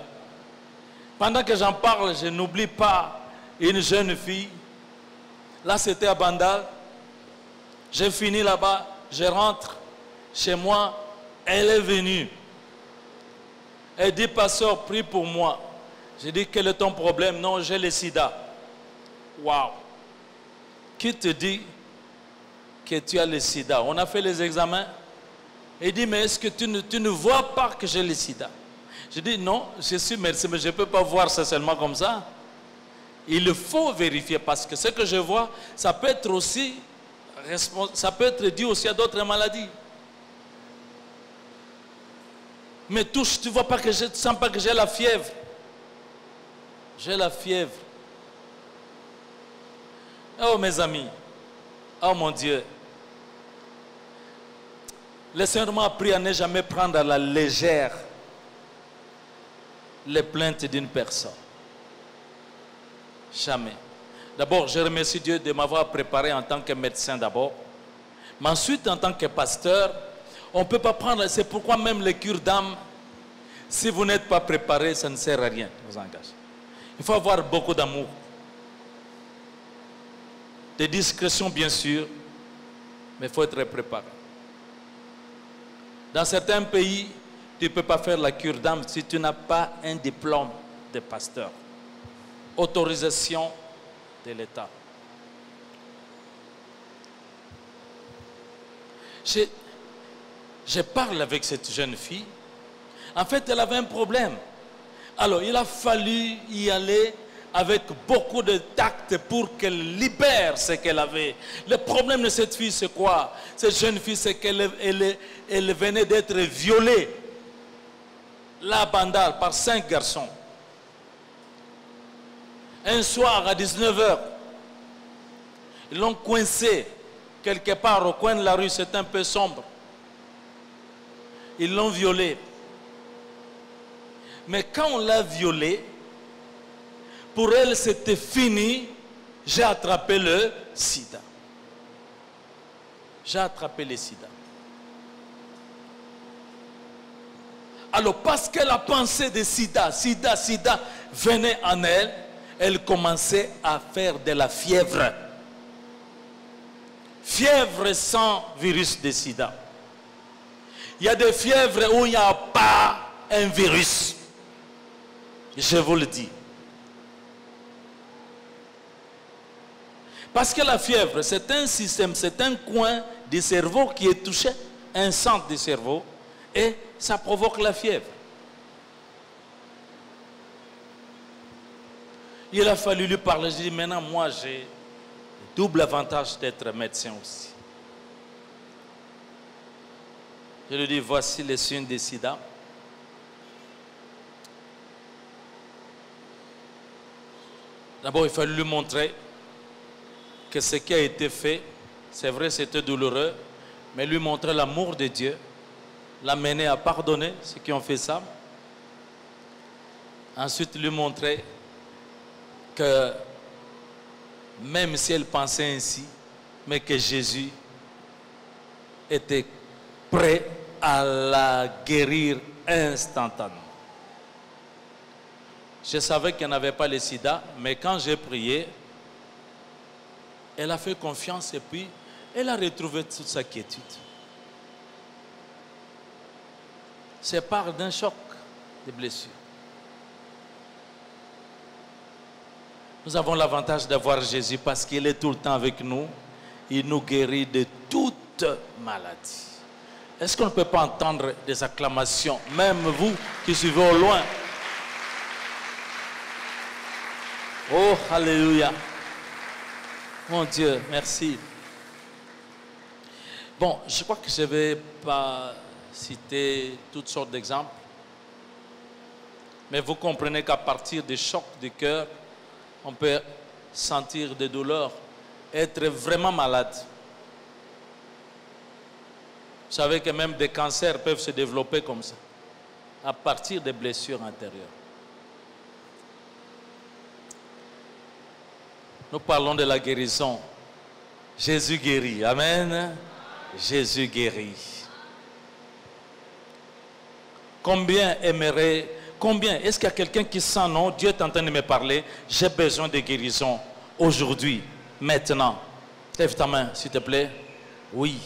Pendant que j'en parle, je n'oublie pas une jeune fille. Là, c'était à Bandal. J'ai fini là-bas. Je rentre chez moi. Elle est venue. Elle dit, pasteur, prie pour moi. J'ai dit, quel est ton problème? Non, j'ai le sida. Waouh! Qui te dit que tu as le sida? On a fait les examens. Il dit, mais est-ce que tu ne vois pas que j'ai le sida? Je dis, non, je suis médecin, mais je ne peux pas voir ça seulement comme ça. Il faut vérifier parce que ce que je vois, ça peut être aussi, ça peut être dû aussi à d'autres maladies. Mais touche, tu ne vois pas que je ne sens pas que j'ai la fièvre. J'ai la fièvre. Oh mes amis, oh mon Dieu. Le Seigneur m'a appris à ne jamais prendre à la légère les plaintes d'une personne. Jamais. D'abord, je remercie Dieu de m'avoir préparé en tant que médecin d'abord. Mais ensuite, en tant que pasteur, on ne peut pas prendre, c'est pourquoi même les cures d'âme, si vous n'êtes pas préparé, ça ne sert à rien, je vous engage. Il faut avoir beaucoup d'amour. De discrétion, bien sûr, mais il faut être préparé. Dans certains pays, tu ne peux pas faire la cure d'âme si tu n'as pas un diplôme de pasteur. Autorisation de l'État. Je parle avec cette jeune fille. En fait, elle avait un problème. Alors, il a fallu y aller avec beaucoup de tact pour qu'elle libère ce qu'elle avait. Le problème de cette fille, c'est quoi? Cette jeune fille, c'est qu'elle elle venait d'être violée, la bandale, par 5 garçons. Un soir, à 19 h, ils l'ont coincée quelque part au coin de la rue, c'est un peu sombre. Ils l'ont violée. Mais quand on l'a violée, pour elle c'était fini. J'ai attrapé le sida. J'ai attrapé le sida. Alors parce qu'elle a pensé de sida, sida venait en elle, elle commençait à faire de la fièvre. Fièvre sans virus de sida. Il y a des fièvres où il n'y a pas un virus. Je vous le dis. Parce que la fièvre, c'est un système, c'est un coin du cerveau qui est touché, un centre du cerveau, et ça provoque la fièvre. Il a fallu lui parler. Je dis, maintenant, moi, j'ai le double avantage d'être médecin aussi. Je lui dis, voici les signes du sida. D'abord, il fallait lui montrer que ce qui a été fait, c'est vrai, c'était douloureux, mais lui montrer l'amour de Dieu, l'amener à pardonner ceux qui ont fait ça. Ensuite, lui montrer que même si elle pensait ainsi, mais que Jésus était prêt à la guérir instantanément. Je savais qu'elle n'avait pas le sida, mais quand j'ai prié, elle a fait confiance et puis elle a retrouvé toute sa quiétude. C'est part d'un choc, de blessures. Nous avons l'avantage d'avoir Jésus parce qu'il est tout le temps avec nous. Il nous guérit de toute maladie. Est-ce qu'on ne peut pas entendre des acclamations, même vous qui suivez au loin? Oh, alléluia. Mon Dieu, merci. Bon, je crois que je ne vais pas citer toutes sortes d'exemples. Mais vous comprenez qu'à partir des chocs du cœur, on peut sentir des douleurs, être vraiment malade. Vous savez que même des cancers peuvent se développer comme ça, à partir des blessures intérieures. Nous parlons de la guérison. Jésus guérit. Amen. Jésus guérit. Combien aimerait, combien, est-ce qu'il y a quelqu'un qui sent, non, Dieu est en train de me parler, j'ai besoin de guérison aujourd'hui, maintenant. Lève ta main, s'il te plaît. Oui.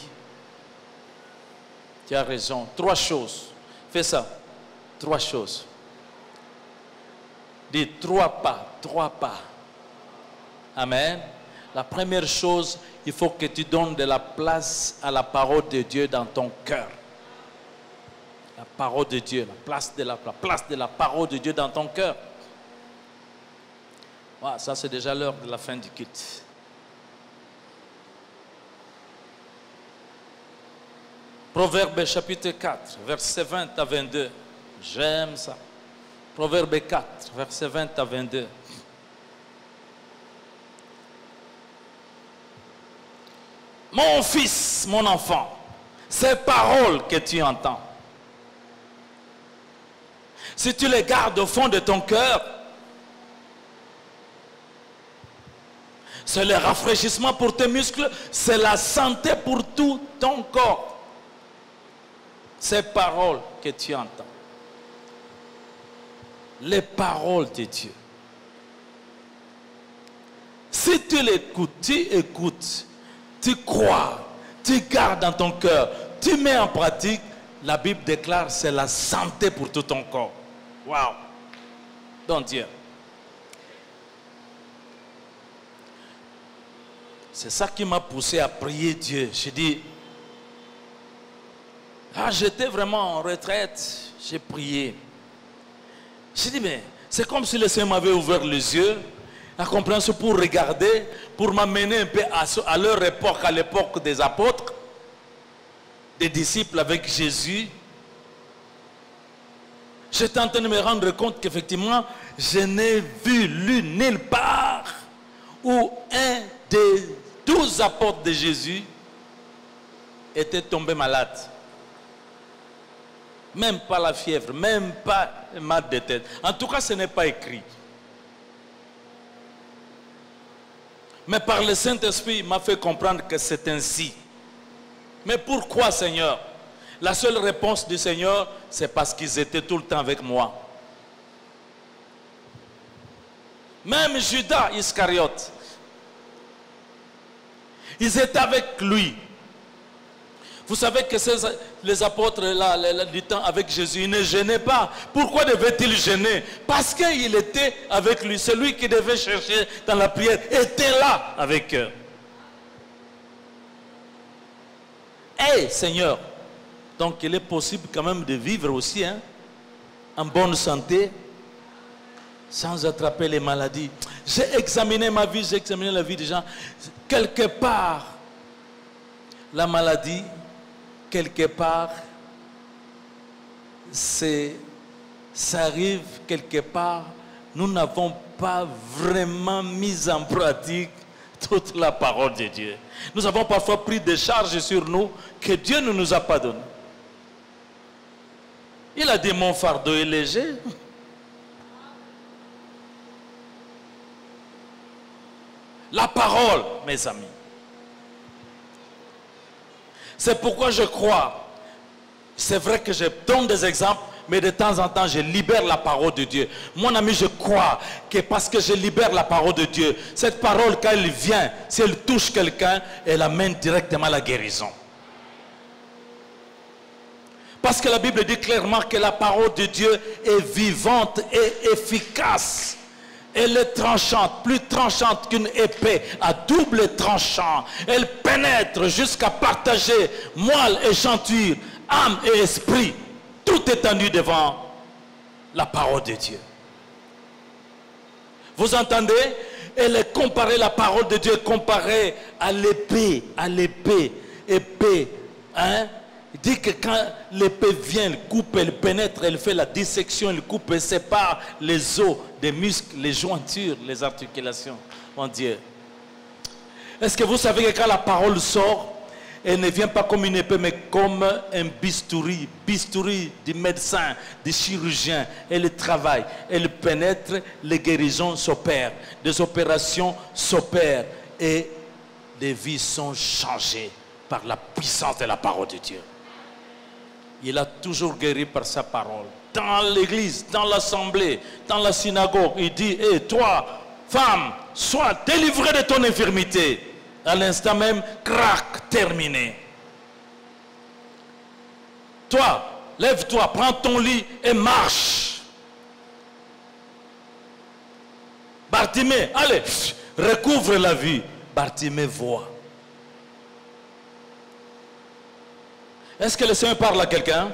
Tu as raison. 3 choses. Fais ça. 3 choses. Dis 3 pas. 3 pas. Amen. La première chose, il faut que tu donnes de la place à la parole de Dieu dans ton cœur. La parole de Dieu, la place de la parole de Dieu dans ton cœur. Voilà, ça c'est déjà l'heure de la fin du culte. Proverbe chapitre 4, versets 20 à 22. J'aime ça. Proverbe 4, versets 20 à 22. Mon fils, mon enfant, ces paroles que tu entends, si tu les gardes au fond de ton cœur, c'est le rafraîchissement pour tes muscles, c'est la santé pour tout ton corps. Ces paroles que tu entends, les paroles de Dieu. Si tu l'écoutes, tu écoutes, tu crois, tu gardes dans ton cœur, tu mets en pratique, la Bible déclare c'est la santé pour tout ton corps. Waouh! Donc Dieu. C'est ça qui m'a poussé à prier Dieu. J'ai dit, j'étais vraiment en retraite, j'ai prié. J'ai dit, mais c'est comme si le Seigneur m'avait ouvert les yeux, la compréhension pour regarder, pour m'amener un peu à leur époque, à l'époque des apôtres, des disciples avec Jésus. J'étais en train de me rendre compte qu'effectivement, je n'ai lu nulle part où un des 12 apôtres de Jésus était tombé malade. Même pas la fièvre, même pas le mal de tête. En tout cas, ce n'est pas écrit. Mais par le Saint-Esprit, il m'a fait comprendre que c'est ainsi. Mais pourquoi, Seigneur? La seule réponse du Seigneur, c'est parce qu'ils étaient tout le temps avec moi. Même Judas Iscariote, ils étaient avec lui. Vous savez que les apôtres du temps avec Jésus, ils ne gênaient pas. Pourquoi devaient-ils gêner? Parce qu'il était avec lui. Celui qui devait chercher dans la prière était là avec eux. Hey, Seigneur, donc il est possible quand même de vivre aussi en bonne santé, sans attraper les maladies. J'ai examiné ma vie, j'ai examiné la vie des gens. Quelque part, la maladie, quelque part, ça arrive quelque part, nous n'avons pas vraiment mis en pratique toute la parole de Dieu. Nous avons parfois pris des charges sur nous que Dieu ne nous a pas données. Il a dit, mon fardeau est léger. La parole, mes amis. C'est pourquoi je crois, c'est vrai que je donne des exemples, mais de temps en temps, je libère la parole de Dieu. Mon ami, je crois que parce que je libère la parole de Dieu, cette parole, quand elle vient, si elle touche quelqu'un, elle amène directement à la guérison. Parce que la Bible dit clairement que la parole de Dieu est vivante et efficace. Elle est tranchante, plus tranchante qu'une épée à double tranchant. Elle pénètre jusqu'à partager moelle et chanture, âme et esprit. Tout étendu devant la parole de Dieu. Vous entendez? Elle est comparée, la parole de Dieu est comparée à l'épée, épée, Il dit que quand l'épée vient, elle coupe, elle pénètre, elle fait la dissection, elle coupe, elle sépare les os, des muscles, les jointures, les articulations. Mon Dieu. Est-ce que vous savez que quand la parole sort, elle ne vient pas comme une épée, mais comme un bistouri du médecin, du chirurgien. Elle travaille, elle pénètre, les guérisons s'opèrent, des opérations s'opèrent et des vies sont changées par la puissance de la parole de Dieu. Il a toujours guéri par sa parole. Dans l'église, dans l'assemblée, dans la synagogue, il dit, hey, toi, femme, sois délivrée de ton infirmité. À l'instant même, crac, terminé. Toi, lève-toi, prends ton lit et marche. Bartimée, allez, recouvre la vue. Bartimée voit. Est-ce que le Seigneur parle à quelqu'un?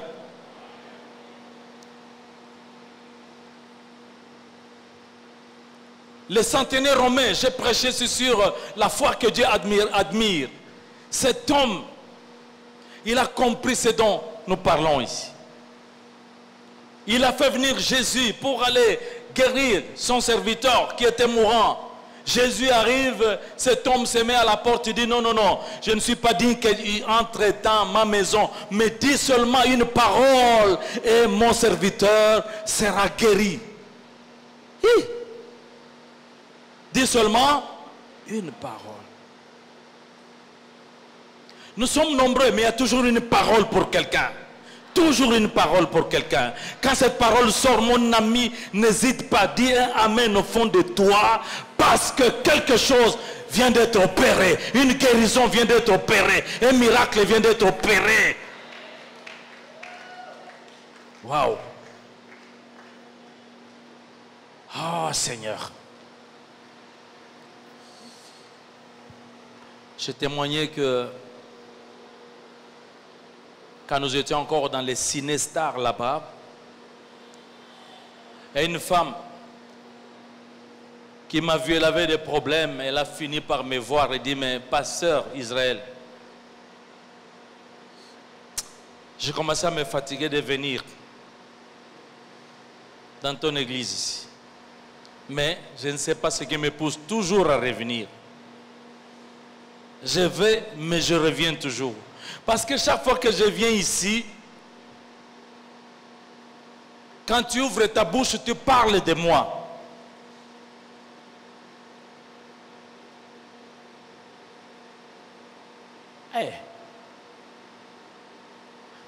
Les centenaires romains, j'ai prêché sur la foi que Dieu admire. Cet homme, il a compris ce dont nous parlons ici. Il a fait venir Jésus pour aller guérir son serviteur qui était mourant. Jésus arrive, cet homme se met à la porte, il dit non, non, non, je ne suis pas digne qu'il entre dans ma maison, mais dis seulement une parole et mon serviteur sera guéri. Dis seulement une parole. Nous sommes nombreux, mais il y a toujours une parole pour quelqu'un. Toujours une parole pour quelqu'un. Quand cette parole sort, mon ami, n'hésite pas, dis un amen au fond de toi, parce que quelque chose vient d'être opéré. Une guérison vient d'être opérée. Un miracle vient d'être opéré. Waouh. Oh Seigneur. J'ai témoigné que quand nous étions encore dans les ciné-stars là-bas, il y a une femme qui m'a vu, elle avait des problèmes, elle a fini par me voir et dit, mais pasteur Israël, j'ai commencé à me fatiguer de venir dans ton église ici. Mais je ne sais pas ce qui me pousse toujours à revenir. Je vais, mais je reviens toujours. Parce que chaque fois que je viens ici, quand tu ouvres ta bouche, tu parles de moi. Hey.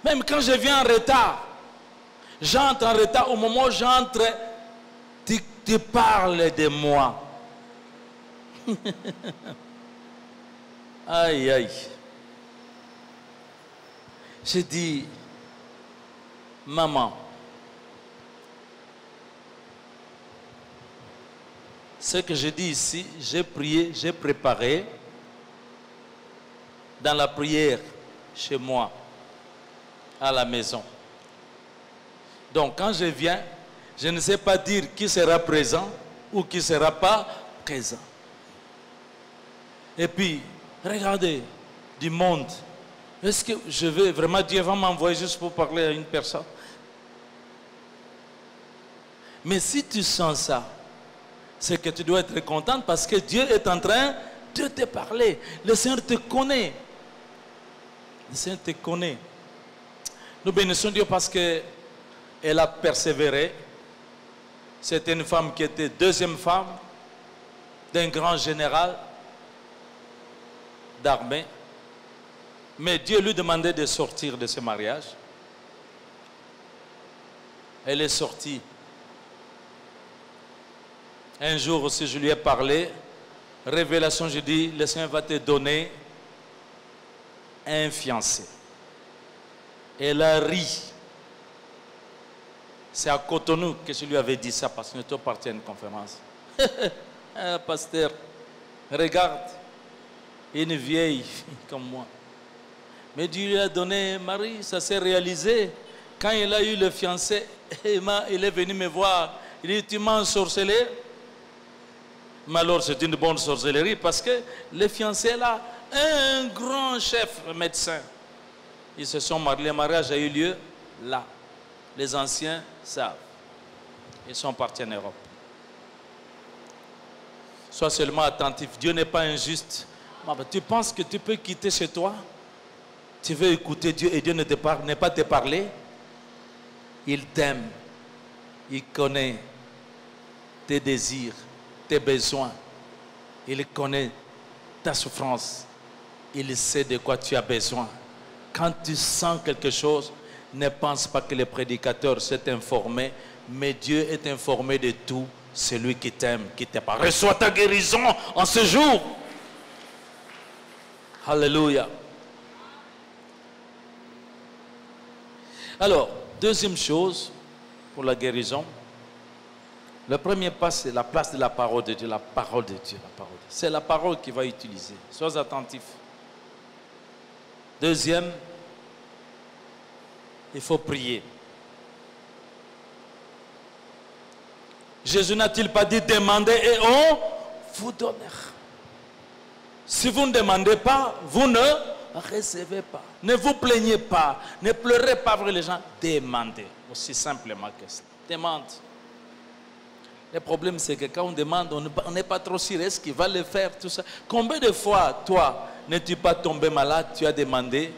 Même quand je viens en retard, j'entre en retard, au moment où j'entre, tu parles de moi. Aïe, aïe. J'ai dit, maman, ce que je dis ici, j'ai prié, j'ai préparé dans la prière chez moi, à la maison. Donc quand je viens, je ne sais pas dire qui sera présent ou qui ne sera pas présent. Et puis, regardez, du monde. Est-ce que je vais vraiment, Dieu va m'envoyer juste pour parler à une personne? Mais si tu sens ça, c'est que tu dois être contente parce que Dieu est en train de te parler. Le Seigneur te connaît. Le Seigneur te connaît. Nous bénissons Dieu parce qu'elle a persévéré. C'était une femme qui était deuxième femme d'un grand général d'armée. Mais Dieu lui demandait de sortir de ce mariage. Elle est sortie. Un jour aussi, je lui ai parlé. Révélation, je dis, le Seigneur va te donner un fiancé. Elle a ri. C'est à Cotonou que je lui avais dit ça parce que nous étions partis à une conférence. Ah, pasteur, regarde, une vieille comme moi. Mais Dieu lui a donné Marie, ça s'est réalisé. Quand il a eu le fiancé, il est venu me voir. Il dit, tu m'as ensorcelé? Mais alors c'est une bonne sorcellerie parce que le fiancé là, un grand chef médecin. Ils se sont mariés, le mariage a eu lieu là. Les anciens savent. Ils sont partis en Europe. Sois seulement attentif. Dieu n'est pas injuste. Tu penses que tu peux quitter chez toi? Tu veux écouter Dieu et Dieu ne pas te parler? Il t'aime. Il connaît tes désirs, tes besoins. Il connaît ta souffrance. Il sait de quoi tu as besoin. Quand tu sens quelque chose, ne pense pas que le prédicateur s'est informé, mais Dieu est informé de tout. Celui qui t'aime, qui te parle. Reçois ta guérison en ce jour. Alléluia. Alors, deuxième chose pour la guérison. Le premier pas, c'est la place de la parole de Dieu. La parole de Dieu. C'est la parole qu'il va utiliser. Sois attentif. Deuxième, il faut prier. Jésus n'a-t-il pas dit demandez et on vous donnera. Si vous ne demandez pas, vous ne recevez pas. Ne vous plaignez pas. Ne pleurez pas vers les gens. Demandez. Aussi simplement que ça. Demande. Le problème, c'est que quand on demande, on n'est pas trop sûr. Est-ce qu'il va le faire, tout ça? Combien de fois, toi, n'es-tu pas tombé malade? Tu as demandé,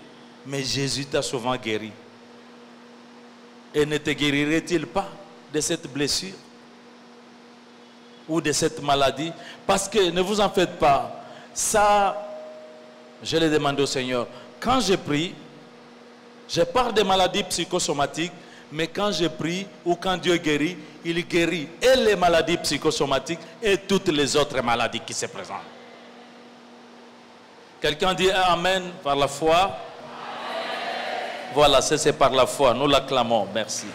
mais Jésus t'a souvent guéri. Et ne te guérirait-il pas de cette blessure ou de cette maladie? Parce que ne vous en faites pas. Ça, je l'ai demandé au Seigneur. Quand je prie, je parle des maladies psychosomatiques, mais quand je prie ou quand Dieu guérit, il guérit et les maladies psychosomatiques et toutes les autres maladies qui se présentent. Quelqu'un dit Amen par la foi. Amen. Voilà, c'est par la foi. Nous l'acclamons. Merci.